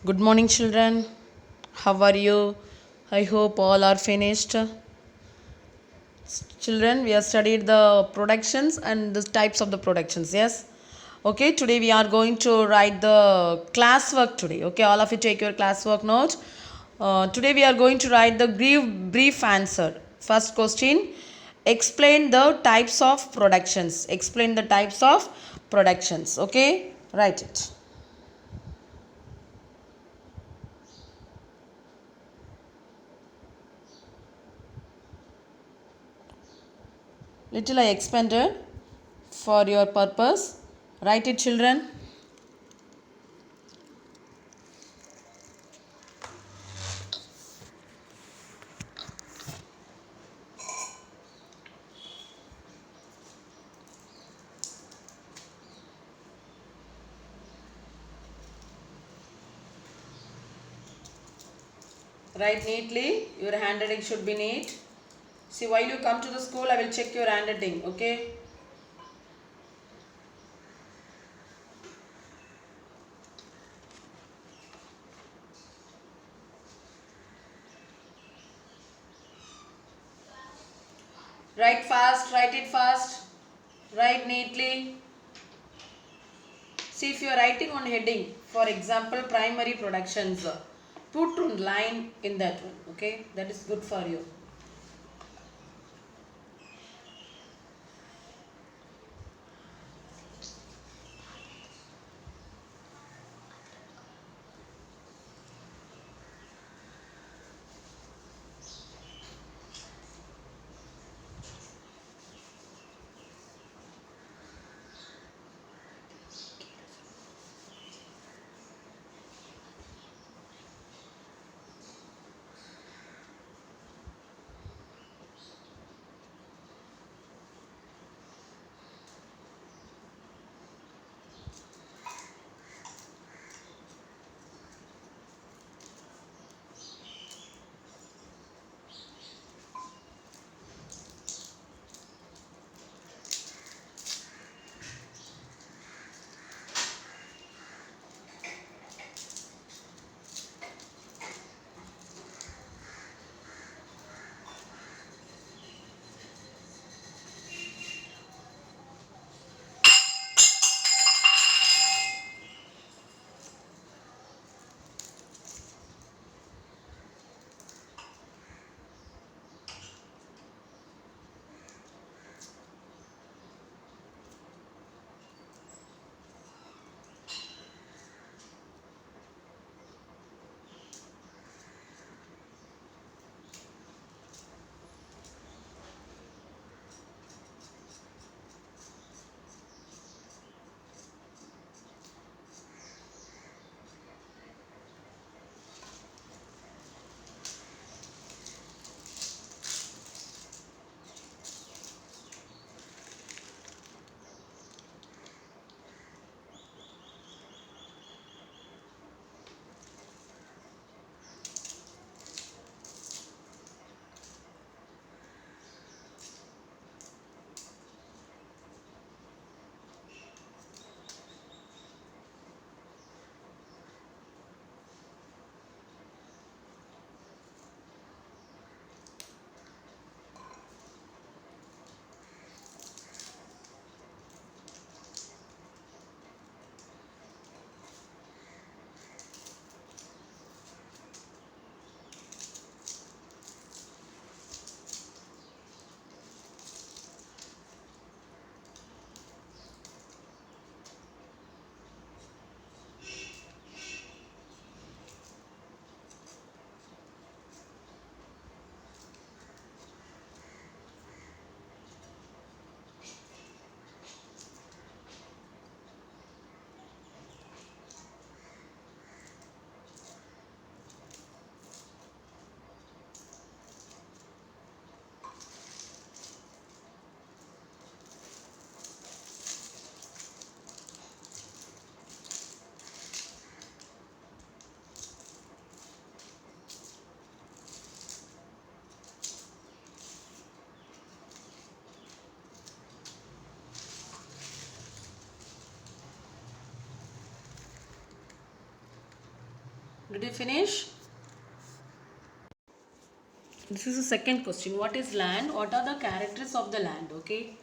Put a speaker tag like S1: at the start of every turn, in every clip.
S1: Good morning, children. How are you? I hope all are finished. Children, we have studied the productions and the types of the productions. Yes. Okay, today we are going to write the classwork today. Okay, all of you take your classwork note. Today we are going to write the brief answer. First question: explain the types of productions. Explain the types of productions. Okay, write it. Little I expanded for your purpose. Write it, children. Write neatly. Your handwriting should be neat. See, while you come to the school, I will check your handwriting. Okay. Write fast. Write it fast. Write neatly. See, if you are writing on heading, for example, primary productions, put one line in that one. Okay, that is good for you. Did you finish? This is the second question. What is land? What are the characters of the land? Okay.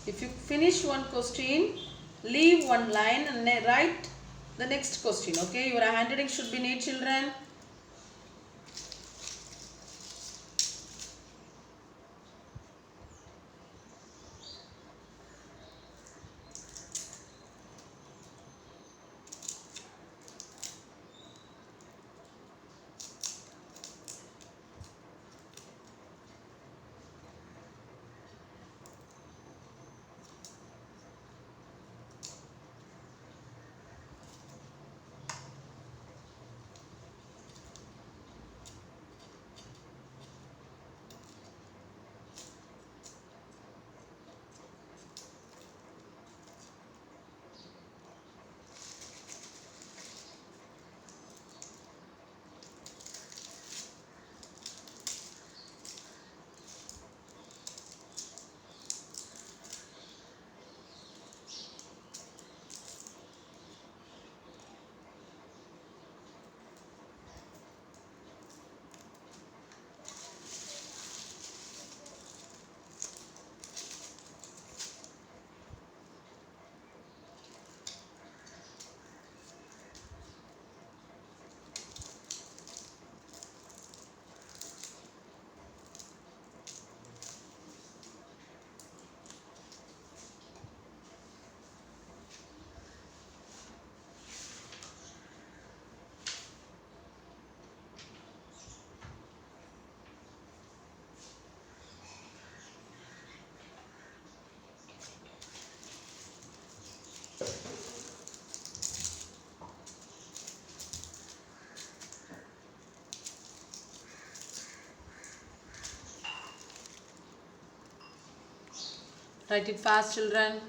S1: If you finish one question, leave one line and write the next question. Okay, your handwriting should be neat, children. Write it fast, children.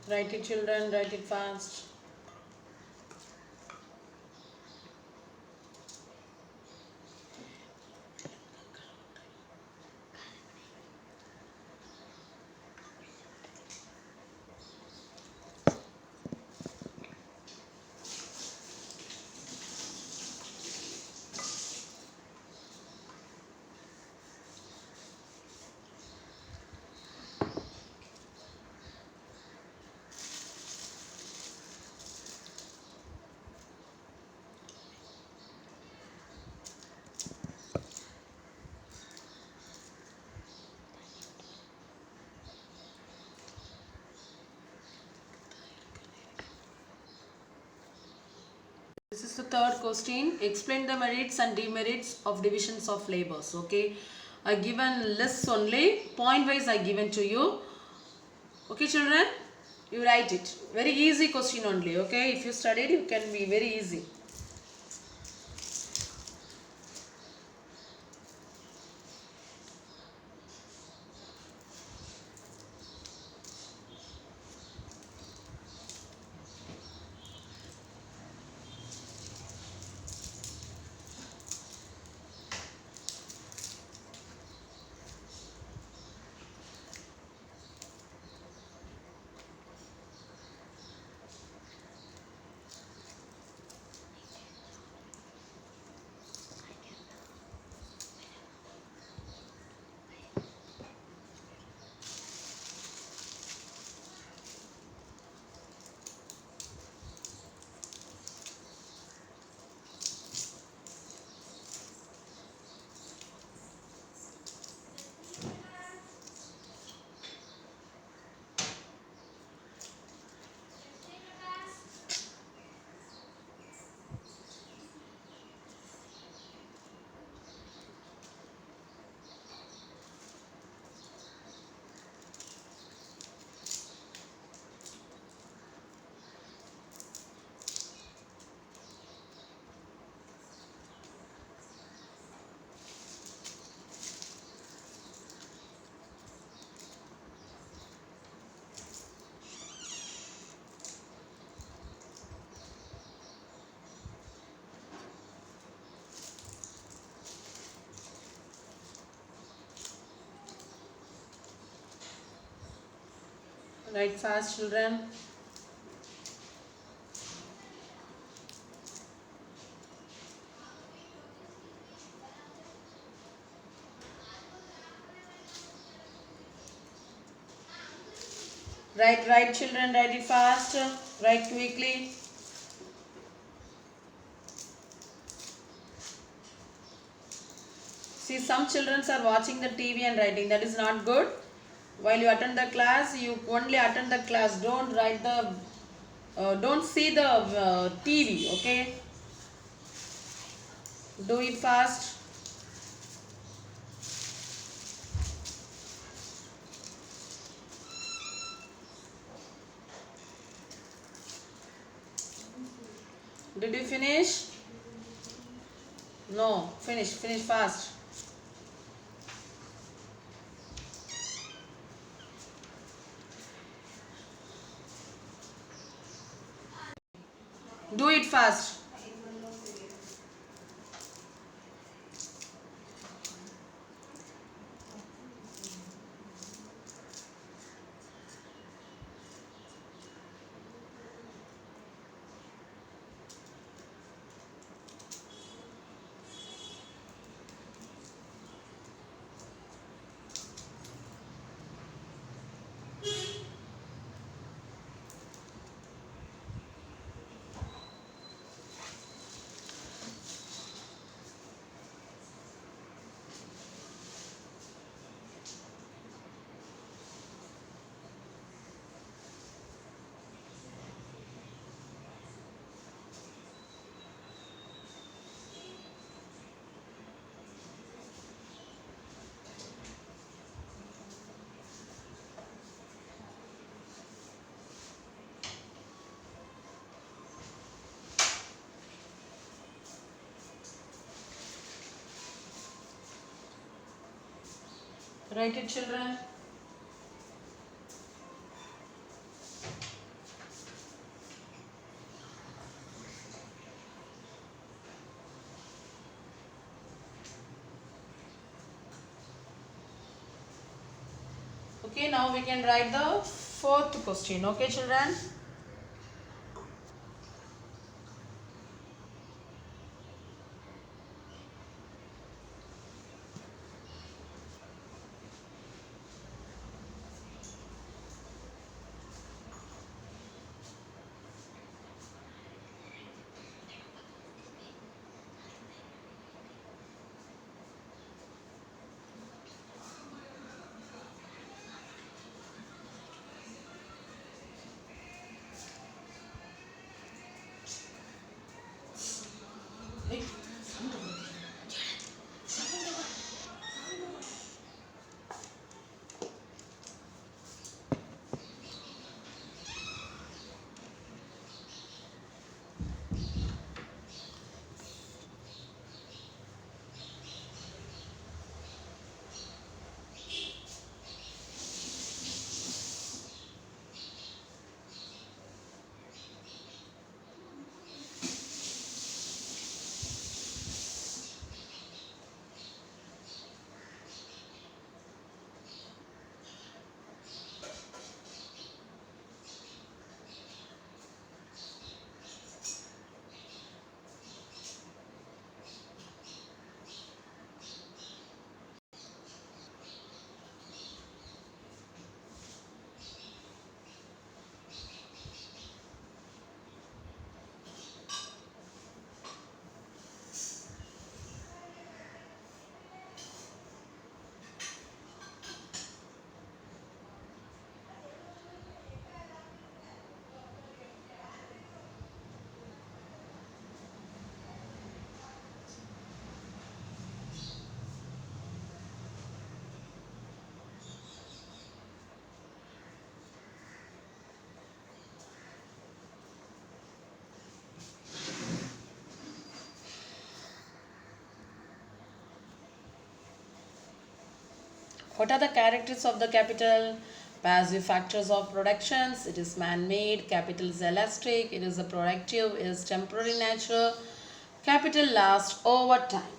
S1: Write it, children. Write it fast. the third question. Explain the merits and demerits of divisions of labors. Okay, I given lists only. Point wise I given to you. Okay, children, you write it. Very easy question only. Okay, if you studied, you can be very easy. Write fast, children. Write, children. Write it fast. Write quickly. See, some children are watching the TV and writing. That is not good. While you attend the class, you only attend the class. Don't write the. Don't see the TV. Okay. Do it fast. Did you finish? No. Finish. Finish fast. Do it fast. Write it, children. Okay, now we can write the fourth question. Okay, children. What are the characteristics of the capital? Passive factors of productions. It is man-made. Capital is elastic. It is a productive. It is temporary nature. Capital lasts over time.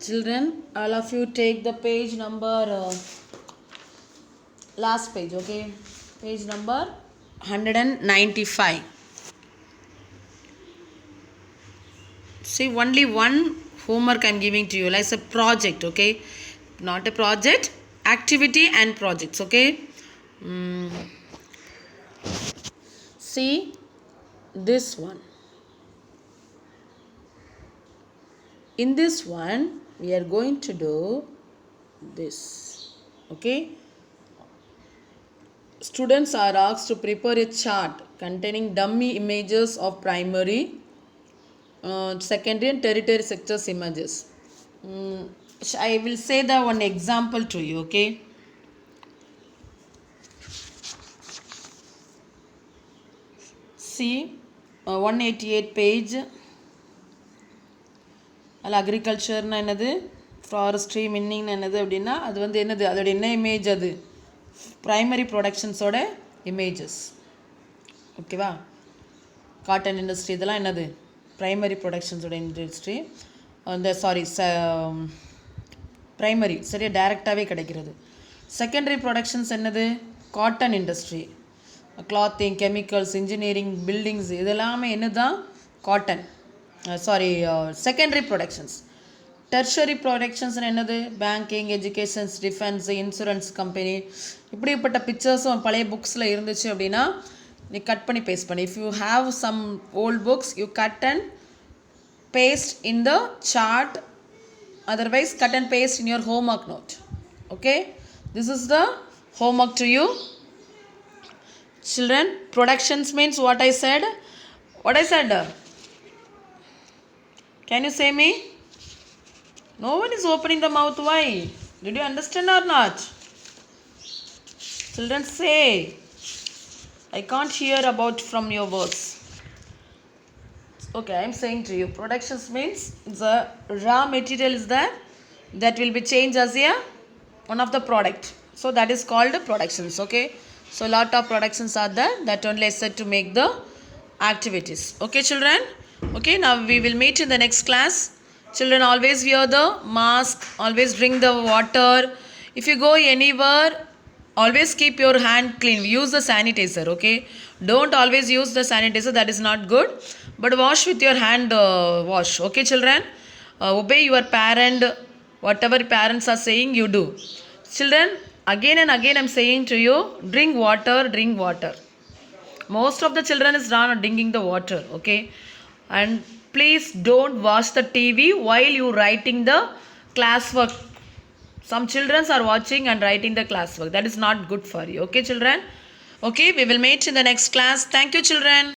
S1: Children, all of you take the page number, last page, okay? Page number 195. See, only one homework I'm giving to you, like a project, okay? Not a project, activity and projects, okay? See, this one. In this one, we are going to do this, okay? Students are asked to prepare a chart containing dummy images of primary, secondary and tertiary sectors images. I will say the one example to you, okay? See, 188 page. அதில் அக்ரிகல்ச்சர்னா என்னது, forestry, மின்னிங்னா என்னது அப்படின்னா அது வந்து என்னது, அதோட என்ன image, அது ப்ரைமரி ப்ரொடக்ஷன்ஸோட இமேஜஸ், ஓகேவா? காட்டன் இண்டஸ்ட்ரி இதெல்லாம் என்னது, ப்ரைமரி ப்ரொடக்ஷன்ஸோட இண்டஸ்ட்ரி. அந்த ப்ரைமரி சரியா டைரெக்டாகவே கிடைக்கிறது. செகண்டரி ப்ரொடக்ஷன்ஸ் என்னது, cotton industry, clothing, chemicals, engineering, buildings, இதெல்லாமே என்ன தான், cotton. Secondary productions. Tertiary productions என்னது, banking, educations, defence, insurance company. இப்படிப்பட்ட பிக்சர்ஸும் பழைய புக்ஸில் இருந்துச்சு அப்படின்னா நீ கட் பண்ணி பேஸ்ட் பண்ணி, if you have some old books you cut and paste in the chart, otherwise cut and paste in your homework note, okay? This is the homework to you, children. Productions means what I said, can you say me? No one is opening the mouth, why? Did you understand or not? Children, say. I can't hear about from your words. Okay, I am saying to you, productions means the raw material is there that will be changed as a one of the product, so that is called productions, okay? So lot of productions are there that only I said to make the activities, okay children? Okay, now we will meet in the next class. Children, always wear the mask, always drink the water. If you go anywhere, always keep your hand clean, use the sanitizer, okay? Don't always use the sanitizer, that is not good. but wash with your hand, wash. Okay, children? Obey your parent, whatever parents are saying, you do. Children, again and again I'm saying to you, drink water, drink water. Most of the children is not drinking the water, okay? And please don't watch the TV while you writing the classwork. Some children are watching and writing the classwork. That is not good for you, okay, children? Okay, we will meet in the next class. Thank you, children.